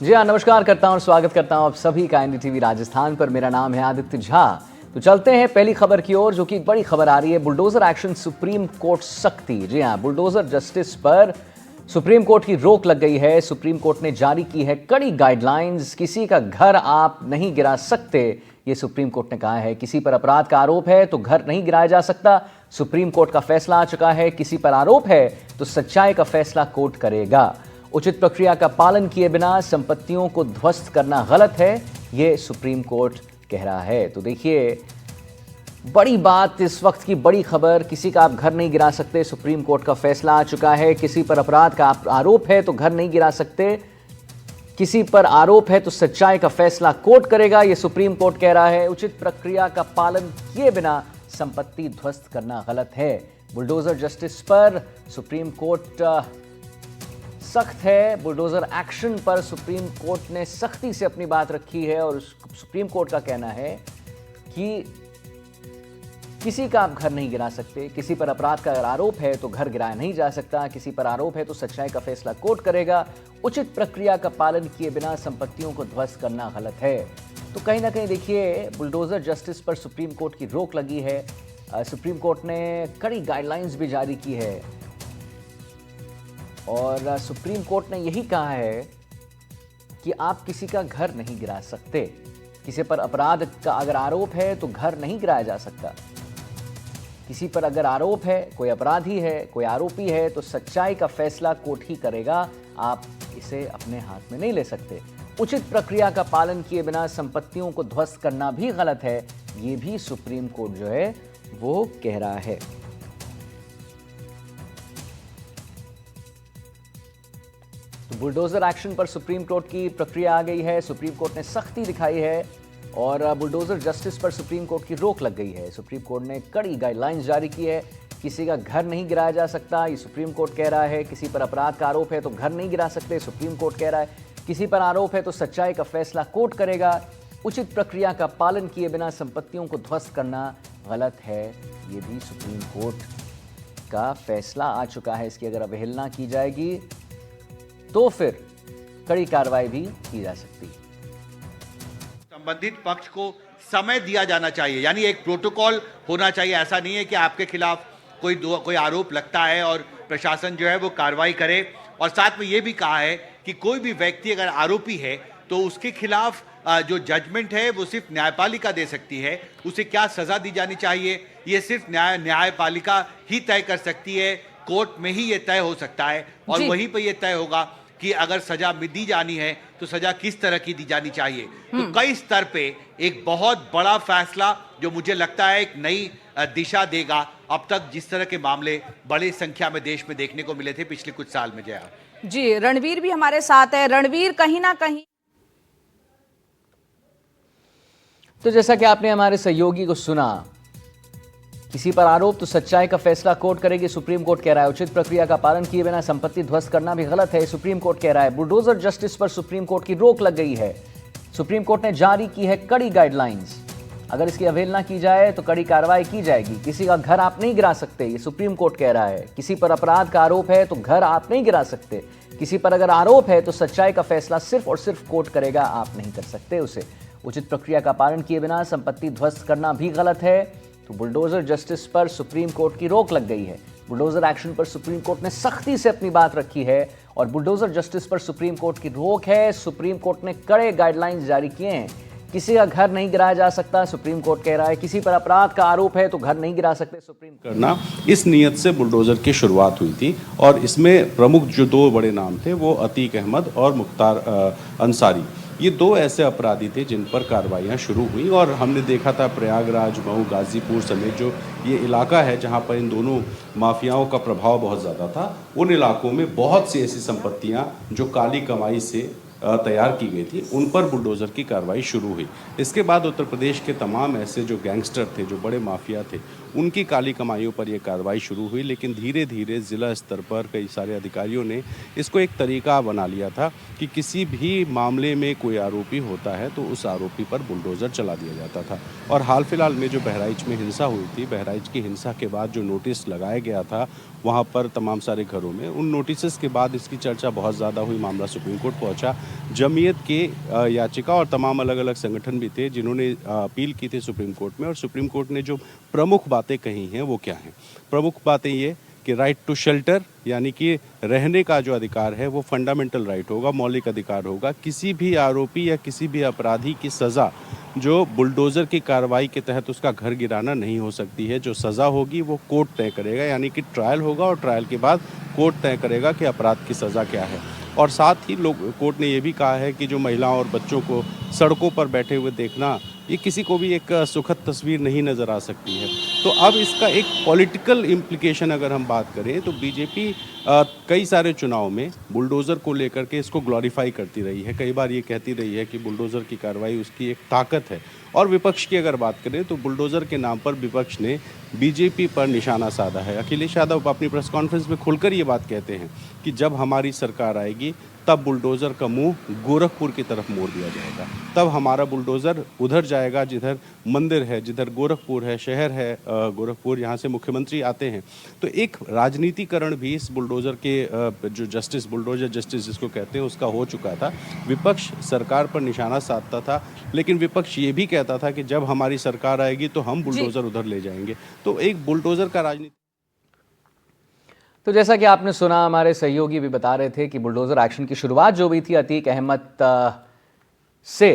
जी हाँ, नमस्कार करता हूँ और स्वागत करता हूँ आप सभी का एनडीटीवी राजस्थान पर। मेरा नाम है आदित्य झा। तो चलते हैं पहली खबर की ओर, जो कि एक बड़ी खबर आ रही है। बुलडोजर एक्शन, सुप्रीम कोर्ट सख्ती। जी हाँ, बुलडोजर जस्टिस पर सुप्रीम कोर्ट की रोक लग गई है। सुप्रीम कोर्ट ने जारी की है कड़ी गाइडलाइंस। किसी का घर आप नहीं गिरा सकते, ये सुप्रीम कोर्ट ने कहा है। किसी पर अपराध का आरोप है तो घर नहीं गिराया जा सकता। सुप्रीम कोर्ट का फैसला आ चुका है। किसी पर आरोप है तो सच्चाई का फैसला कोर्ट करेगा। उचित प्रक्रिया का पालन किए बिना संपत्तियों को ध्वस्त करना गलत है, यह सुप्रीम कोर्ट कह रहा है। तो देखिए, बड़ी बात, इस वक्त की बड़ी खबर। किसी का आप घर नहीं गिरा सकते, सुप्रीम कोर्ट का फैसला आ चुका है। किसी पर अपराध का आरोप है तो घर नहीं गिरा सकते। किसी पर आरोप है तो सच्चाई का फैसला कोर्ट करेगा, यह सुप्रीम कोर्ट कह रहा है। उचित प्रक्रिया का पालन किए बिना संपत्ति ध्वस्त करना गलत है। बुलडोजर जस्टिस पर सुप्रीम कोर्ट सख्त है। बुलडोजर एक्शन पर सुप्रीम कोर्ट ने सख्ती से अपनी बात रखी है और सुप्रीम कोर्ट का कहना है कि किसी का आप घर नहीं गिरा सकते। किसी पर अपराध का अगर आरोप है तो घर गिराया नहीं जा सकता। किसी पर आरोप है तो सच्चाई का फैसला कोर्ट करेगा। उचित प्रक्रिया का पालन किए बिना संपत्तियों को ध्वस्त करना गलत है। तो कहीं ना कहीं देखिए, बुलडोजर जस्टिस पर सुप्रीम कोर्ट की रोक लगी है। सुप्रीम कोर्ट ने कड़ी गाइडलाइंस भी जारी की है और सुप्रीम कोर्ट ने यही कहा है कि आप किसी का घर नहीं गिरा सकते। किसी पर अपराध का अगर आरोप है तो घर नहीं गिराया जा सकता। किसी पर अगर आरोप है, कोई अपराधी है, कोई आरोपी है, तो सच्चाई का फैसला कोर्ट ही करेगा। आप इसे अपने हाथ में नहीं ले सकते। उचित प्रक्रिया का पालन किए बिना संपत्तियों को ध्वस्त करना भी गलत है, ये भी सुप्रीम कोर्ट जो है वो कह रहा है। तो बुलडोजर एक्शन पर सुप्रीम कोर्ट की प्रक्रिया आ गई है। सुप्रीम कोर्ट ने सख्ती दिखाई है और बुलडोजर जस्टिस पर सुप्रीम कोर्ट की रोक लग गई है। सुप्रीम कोर्ट ने कड़ी गाइडलाइंस जारी की है। किसी का घर नहीं गिराया जा सकता, ये सुप्रीम कोर्ट कह रहा है। किसी पर अपराध का आरोप है तो घर नहीं गिरा सकते, सुप्रीम कोर्ट कह रहा है। किसी पर आरोप है तो सच्चाई का फैसला कोर्ट करेगा। उचित प्रक्रिया का पालन किए बिना संपत्तियों को ध्वस्त करना गलत है, ये भी सुप्रीम कोर्ट का फैसला आ चुका है। इसकी अगर अवहेलना की जाएगी तो फिर कड़ी कार्रवाई भी की जा सकती है। संबंधित पक्ष को समय दिया जाना चाहिए, यानी एक प्रोटोकॉल होना चाहिए। ऐसा नहीं है कि आपके खिलाफ कोई आरोप लगता है और प्रशासन जो है वो कार्रवाई करे। और साथ में ये भी कहा है कि कोई भी व्यक्ति अगर आरोपी है तो उसके खिलाफ जो जजमेंट है वो सिर्फ न्यायपालिका दे सकती है। उसे क्या सजा दी जानी चाहिए ये सिर्फ न्यायपालिका ही तय कर सकती है। कोर्ट में ही ये तय हो सकता है और वहीं पर यह तय होगा कि अगर सजा दी जानी है तो सजा किस तरह की दी जानी चाहिए। तो कई स्तर पे एक बहुत बड़ा फैसला जो मुझे लगता है एक नई दिशा देगा। अब तक जिस तरह के मामले बड़ी संख्या में देश में देखने को मिले थे पिछले कुछ साल में। जया जी, रणवीर भी हमारे साथ है। रणवीर, कहीं ना कहीं तो जैसा कि आपने हमारे सहयोगी को सुना, किसी पर आरोप तो सच्चाई का फैसला कोर्ट करेगी, सुप्रीम कोर्ट कह रहा है। उचित प्रक्रिया का पालन किए बिना संपत्ति ध्वस्त करना भी गलत है, सुप्रीम कोर्ट कह रहा है। बुलडोजर जस्टिस पर सुप्रीम कोर्ट की रोक लग गई है। सुप्रीम कोर्ट ने जारी की है कड़ी गाइडलाइंस। अगर इसकी अवहेलना की जाए तो कड़ी कार्रवाई की जाएगी। किसी का घर आप नहीं गिरा सकते, ये सुप्रीम कोर्ट कह रहा है। किसी पर अपराध का आरोप है तो घर आप नहीं गिरा सकते। किसी पर अगर आरोप है तो सच्चाई का फैसला सिर्फ और सिर्फ कोर्ट करेगा, आप नहीं कर सकते उसे। उचित प्रक्रिया का पालन किए बिना संपत्ति ध्वस्त करना भी गलत है। तो बुलडोजर जस्टिस पर सुप्रीम कोर्ट की रोक लग गई है। बुलडोजर एक्शन पर सुप्रीम कोर्ट ने सख्ती से अपनी बात रखी है और बुलडोजर जस्टिस पर सुप्रीम कोर्ट की रोक है। सुप्रीम कोर्ट ने कड़े गाइडलाइंस जारी किए हैं। किसी का घर नहीं गिराया जा सकता, सुप्रीम कोर्ट कह रहा है। किसी पर अपराध का आरोप है तो घर नहीं गिरा सकते, सुप्रीम कोर्ट करना, इस नियत से बुलडोजर की शुरुआत हुई थी। और इसमें प्रमुख जो दो बड़े नाम थे वो अतीक अहमद और मुख्तार अंसारी, ये दो ऐसे अपराधी थे जिन पर कार्रवाइयाँ शुरू हुई। और हमने देखा था प्रयागराज, मऊ, गाजीपुर समेत जो ये इलाका है जहाँ पर इन दोनों माफियाओं का प्रभाव बहुत ज़्यादा था, उन इलाकों में बहुत सी ऐसी संपत्तियाँ जो काली कमाई से तैयार की गई थी, उन पर बुलडोज़र की कार्रवाई शुरू हुई। इसके बाद उत्तर प्रदेश के तमाम ऐसे जो गैंगस्टर थे, जो बड़े माफिया थे, उनकी काली कमाइयों पर यह कार्रवाई शुरू हुई। लेकिन धीरे धीरे ज़िला स्तर पर कई सारे अधिकारियों ने इसको एक तरीका बना लिया था कि किसी भी मामले में कोई आरोपी होता है तो उस आरोपी पर बुलडोज़र चला दिया जाता था। और हाल फिलहाल में जो बहराइच में हिंसा हुई थी, बहराइच की हिंसा के बाद जो नोटिस लगाया गया था वहाँ पर तमाम सारे घरों में, उन नोटिस के बाद इसकी चर्चा बहुत ज़्यादा हुई, मामला सुप्रीम कोर्ट पहुँचा। जमीयत के याचिका और तमाम अलग अलग संगठन भी थे जिन्होंने अपील की थी सुप्रीम कोर्ट में, और सुप्रीम कोर्ट ने जो प्रमुख बातें कही हैं वो क्या हैं। प्रमुख बातें ये कि राइट टू शेल्टर, यानी कि रहने का जो अधिकार है वो फंडामेंटल राइट होगा, मौलिक अधिकार होगा। किसी भी आरोपी या किसी भी अपराधी की सज़ा जो बुलडोज़र की कार्रवाई के तहत उसका घर गिराना नहीं हो सकती है। जो सज़ा होगी वो कोर्ट तय करेगा, यानी कि ट्रायल होगा और ट्रायल के बाद कोर्ट तय करेगा कि अपराध की सज़ा क्या है। और साथ ही कोर्ट ने ये भी कहा है कि जो महिलाओं और बच्चों को सड़कों पर बैठे हुए देखना, ये किसी को भी एक सुखद तस्वीर नहीं नज़र आ सकती है। तो अब इसका एक पॉलिटिकल इम्प्लीकेशन अगर हम बात करें तो बीजेपी कई सारे चुनाव में बुलडोज़र को लेकर के इसको ग्लोरीफाई करती रही है। कई बार ये कहती रही है कि बुलडोज़र की कार्रवाई उसकी एक ताकत है। और विपक्ष की अगर बात करें तो बुलडोज़र के नाम पर विपक्ष ने बीजेपी पर निशाना साधा है। अखिलेश यादव अपनी प्रेस कॉन्फ्रेंस में खुलकर ये बात कहते हैं कि जब हमारी सरकार आएगी तब बुलडोज़र का मुंह गोरखपुर की तरफ मोड़ दिया जाएगा। तब हमारा बुलडोज़र उधर जाएगा जिधर मंदिर है, जिधर गोरखपुर है, शहर है गोरखपुर, यहाँ से मुख्यमंत्री आते हैं। तो एक राजनीतिकरण भी इस बुलडोज़र के जो जस्टिस, बुलडोज़र जस्टिस जिसको कहते हैं, उसका हो चुका था। विपक्ष सरकार पर निशाना साधता था, लेकिन विपक्ष ये भी कहता था कि जब हमारी सरकार आएगी तो हम बुलडोज़र उधर ले जाएंगे। तो एक बुलडोज़र का राजनीति। तो जैसा कि आपने सुना, हमारे सहयोगी भी बता रहे थे कि बुलडोज़र एक्शन की शुरुआत जो हुई थी अतीक अहमद से